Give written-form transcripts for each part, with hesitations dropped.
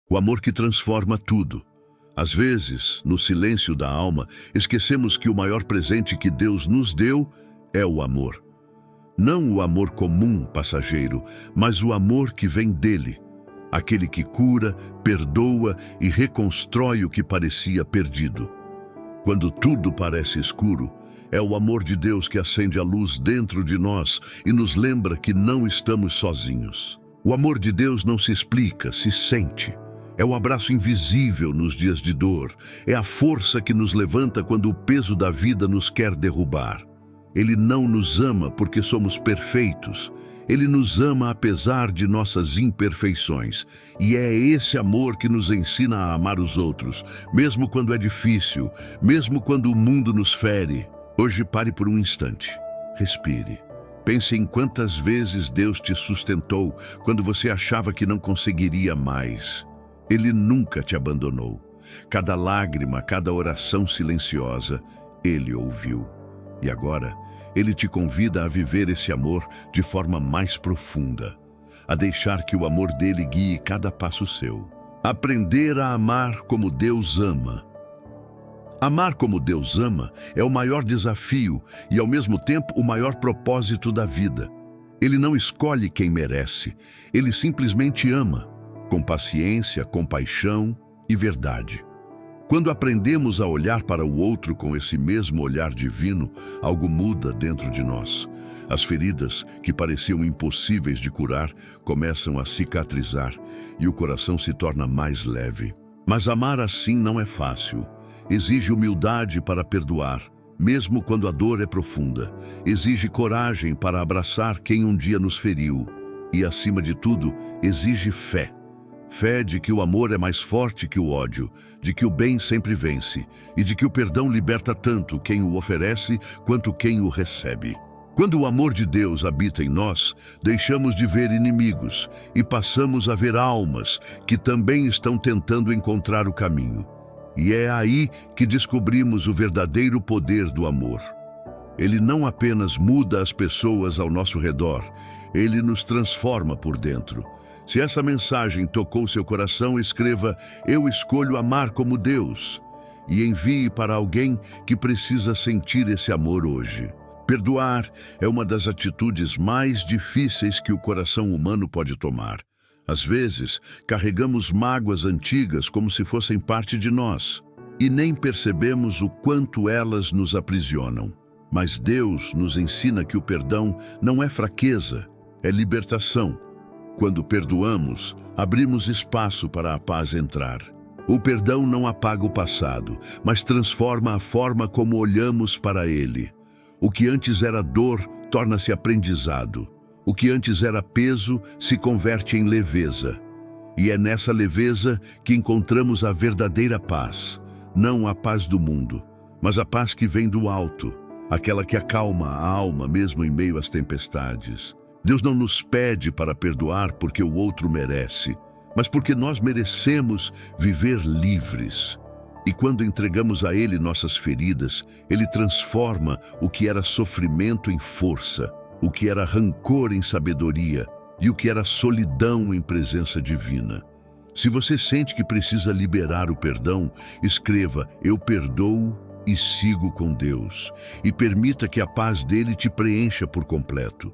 O amor que transforma tudo. Às vezes, no silêncio da alma, esquecemos que o maior presente que Deus nos deu é o amor. Não o amor comum, passageiro, mas o amor que vem dele. Aquele que cura, perdoa e reconstrói o que parecia perdido. Quando tudo parece escuro, é o amor de Deus que acende a luz dentro de nós e nos lembra que não estamos sozinhos. O amor de Deus não se explica, se sente. É o abraço invisível nos dias de dor. É a força que nos levanta quando o peso da vida nos quer derrubar. Ele não nos ama porque somos perfeitos. Ele nos ama apesar de nossas imperfeições. E é esse amor que nos ensina a amar os outros, mesmo quando é difícil, mesmo quando o mundo nos fere. Hoje pare por um instante. Respire. Pense em quantas vezes Deus te sustentou quando você achava que não conseguiria mais. Ele nunca te abandonou. Cada lágrima, cada oração silenciosa, Ele ouviu. E agora, Ele te convida a viver esse amor de forma mais profunda, a deixar que o amor dele guie cada passo seu. Aprender a amar como Deus ama. Amar como Deus ama é o maior desafio e, ao mesmo tempo, o maior propósito da vida. Ele não escolhe quem merece, Ele simplesmente ama, com paciência, compaixão e verdade. Quando aprendemos a olhar para o outro com esse mesmo olhar divino, algo muda dentro de nós. As feridas, que pareciam impossíveis de curar, começam a cicatrizar e o coração se torna mais leve. Mas amar assim não é fácil. Exige humildade para perdoar, mesmo quando a dor é profunda. Exige coragem para abraçar quem um dia nos feriu. E, acima de tudo, exige fé. Fé de que o amor é mais forte que o ódio, de que o bem sempre vence e de que o perdão liberta tanto quem o oferece quanto quem o recebe. Quando o amor de Deus habita em nós, deixamos de ver inimigos e passamos a ver almas que também estão tentando encontrar o caminho. E é aí que descobrimos o verdadeiro poder do amor. Ele não apenas muda as pessoas ao nosso redor, ele nos transforma por dentro. Se essa mensagem tocou seu coração, escreva "Eu escolho amar como Deus" e envie para alguém que precisa sentir esse amor hoje. Perdoar é uma das atitudes mais difíceis que o coração humano pode tomar. Às vezes, carregamos mágoas antigas como se fossem parte de nós e nem percebemos o quanto elas nos aprisionam. Mas Deus nos ensina que o perdão não é fraqueza, é libertação. Quando perdoamos, abrimos espaço para a paz entrar. O perdão não apaga o passado, mas transforma a forma como olhamos para ele. O que antes era dor torna-se aprendizado. O que antes era peso se converte em leveza. E é nessa leveza que encontramos a verdadeira paz. Não a paz do mundo, mas a paz que vem do alto, aquela que acalma a alma mesmo em meio às tempestades. Deus não nos pede para perdoar porque o outro merece, mas porque nós merecemos viver livres. E quando entregamos a Ele nossas feridas, Ele transforma o que era sofrimento em força, o que era rancor em sabedoria e o que era solidão em presença divina. Se você sente que precisa liberar o perdão, escreva "Eu perdoo e sigo com Deus" e permita que a paz dele te preencha por completo.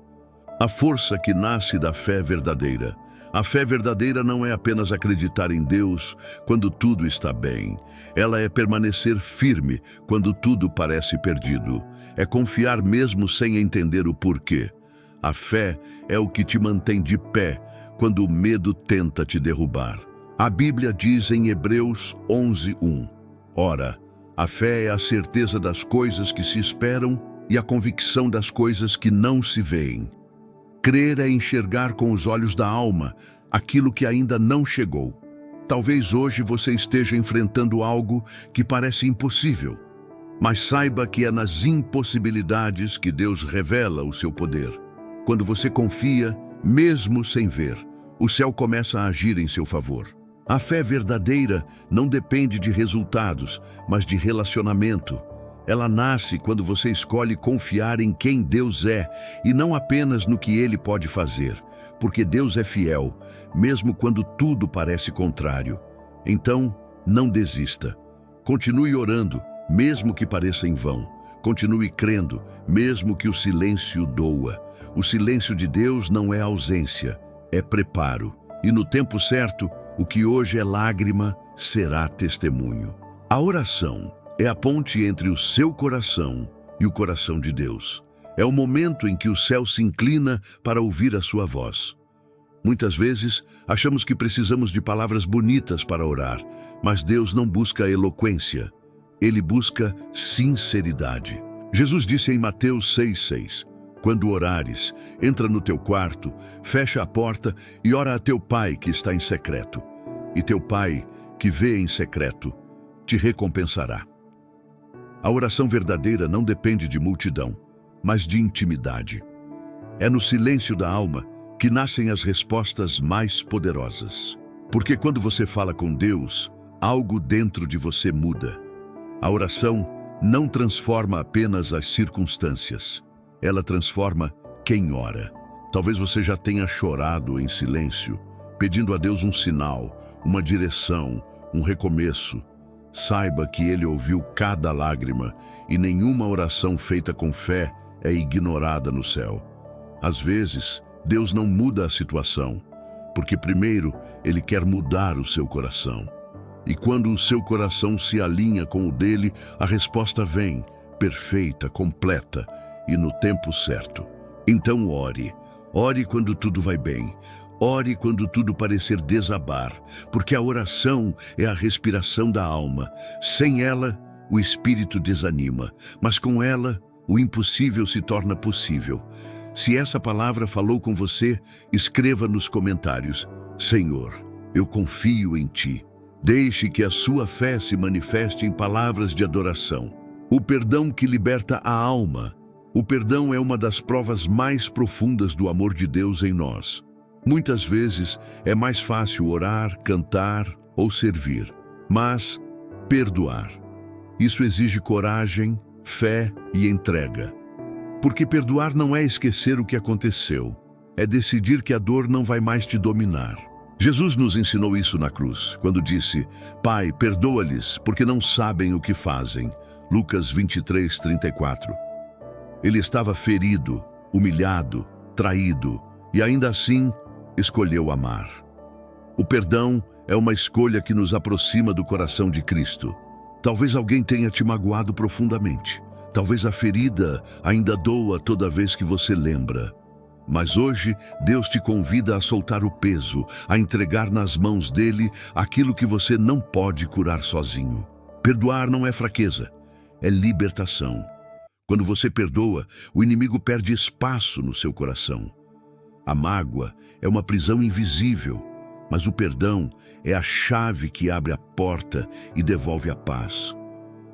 A força que nasce da fé verdadeira. A fé verdadeira não é apenas acreditar em Deus quando tudo está bem. Ela é permanecer firme quando tudo parece perdido. É confiar mesmo sem entender o porquê. A fé é o que te mantém de pé quando o medo tenta te derrubar. A Bíblia diz em Hebreus 11:1: Ora, a fé é a certeza das coisas que se esperam e a convicção das coisas que não se veem. Crer é enxergar com os olhos da alma aquilo que ainda não chegou. Talvez hoje você esteja enfrentando algo que parece impossível, mas saiba que é nas impossibilidades que Deus revela o seu poder. Quando você confia, mesmo sem ver, o céu começa a agir em seu favor. A fé verdadeira não depende de resultados, mas de relacionamento. Ela nasce quando você escolhe confiar em quem Deus é e não apenas no que Ele pode fazer, porque Deus é fiel, mesmo quando tudo parece contrário. Então, não desista. Continue orando, mesmo que pareça em vão. Continue crendo, mesmo que o silêncio doa. O silêncio de Deus não é ausência, é preparo. E no tempo certo, o que hoje é lágrima será testemunho. A oração é a ponte entre o seu coração e o coração de Deus. É o momento em que o céu se inclina para ouvir a sua voz. Muitas vezes, achamos que precisamos de palavras bonitas para orar, mas Deus não busca eloquência. Ele busca sinceridade. Jesus disse em Mateus 6,6, quando orares, entra no teu quarto, fecha a porta e ora a teu Pai que está em secreto. E teu Pai, que vê em secreto, te recompensará. A oração verdadeira não depende de multidão, mas de intimidade. É no silêncio da alma que nascem as respostas mais poderosas. Porque quando você fala com Deus, algo dentro de você muda. A oração não transforma apenas as circunstâncias. Ela transforma quem ora. Talvez você já tenha chorado em silêncio, pedindo a Deus um sinal, uma direção, um recomeço. Saiba que Ele ouviu cada lágrima e nenhuma oração feita com fé é ignorada no céu. Às vezes, Deus não muda a situação, porque primeiro Ele quer mudar o seu coração. E quando o seu coração se alinha com o dele, a resposta vem, perfeita, completa e no tempo certo. Então ore. Ore quando tudo vai bem. Ore quando tudo parecer desabar, porque a oração é a respiração da alma. Sem ela, o espírito desanima, mas com ela, o impossível se torna possível. Se essa palavra falou com você, escreva nos comentários: Senhor, eu confio em Ti. Deixe que a sua fé se manifeste em palavras de adoração. O perdão que liberta a alma. O perdão é uma das provas mais profundas do amor de Deus em nós. Muitas vezes é mais fácil orar, cantar ou servir, mas perdoar. Isso exige coragem, fé e entrega. Porque perdoar não é esquecer o que aconteceu, é decidir que a dor não vai mais te dominar. Jesus nos ensinou isso na cruz, quando disse: Pai, perdoa-lhes, porque não sabem o que fazem. Lucas 23:34. Ele estava ferido, humilhado, traído, e ainda assim escolheu amar. O perdão é uma escolha que nos aproxima do coração de Cristo. Talvez alguém tenha te magoado profundamente. Talvez a ferida ainda doa toda vez que você lembra. Mas hoje, Deus te convida a soltar o peso, a entregar nas mãos dele aquilo que você não pode curar sozinho. Perdoar não é fraqueza, é libertação. Quando você perdoa, o inimigo perde espaço no seu coração. A mágoa é uma prisão invisível, mas o perdão é a chave que abre a porta e devolve a paz.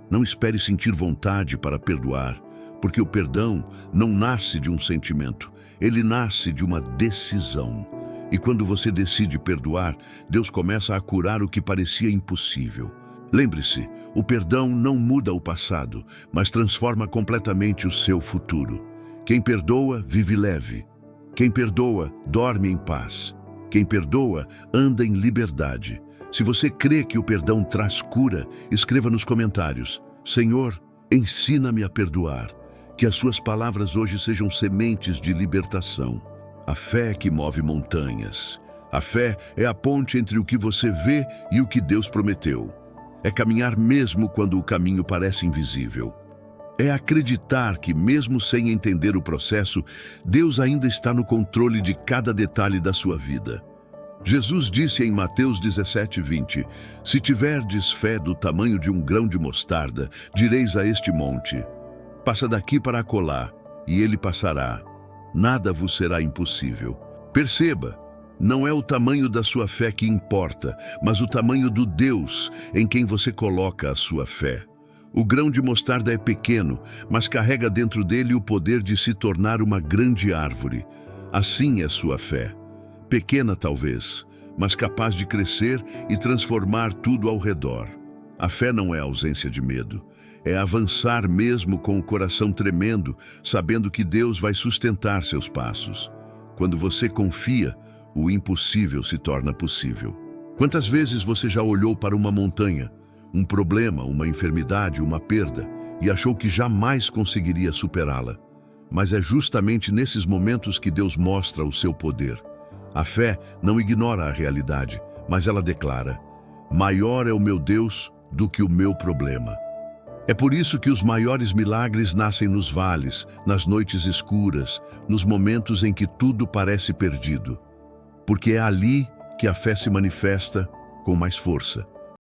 Não espere sentir vontade para perdoar, porque o perdão não nasce de um sentimento, ele nasce de uma decisão. E quando você decide perdoar, Deus começa a curar o que parecia impossível. Lembre-se, o perdão não muda o passado, mas transforma completamente o seu futuro. Quem perdoa, vive leve. Quem perdoa, dorme em paz. Quem perdoa, anda em liberdade. Se você crê que o perdão traz cura, escreva nos comentários: Senhor, ensina-me a perdoar. Que as suas palavras hoje sejam sementes de libertação. A fé que move montanhas. A fé é a ponte entre o que você vê e o que Deus prometeu. É caminhar mesmo quando o caminho parece invisível. É acreditar que, mesmo sem entender o processo, Deus ainda está no controle de cada detalhe da sua vida. Jesus disse em Mateus 17:20, se tiverdes fé do tamanho de um grão de mostarda, direis a este monte: passa daqui para acolá, e ele passará. Nada vos será impossível. Perceba, não é o tamanho da sua fé que importa, mas o tamanho do Deus em quem você coloca a sua fé. O grão de mostarda é pequeno, mas carrega dentro dele o poder de se tornar uma grande árvore. Assim é sua fé. Pequena talvez, mas capaz de crescer e transformar tudo ao redor. A fé não é ausência de medo. É avançar mesmo com o coração tremendo, sabendo que Deus vai sustentar seus passos. Quando você confia, o impossível se torna possível. Quantas vezes você já olhou para uma montanha, um problema, uma enfermidade, uma perda, e achou que jamais conseguiria superá-la? Mas é justamente nesses momentos que Deus mostra o seu poder. A fé não ignora a realidade, mas ela declara: maior é o meu Deus do que o meu problema. É por isso que os maiores milagres nascem nos vales, nas noites escuras, nos momentos em que tudo parece perdido. Porque é ali que a fé se manifesta com mais força.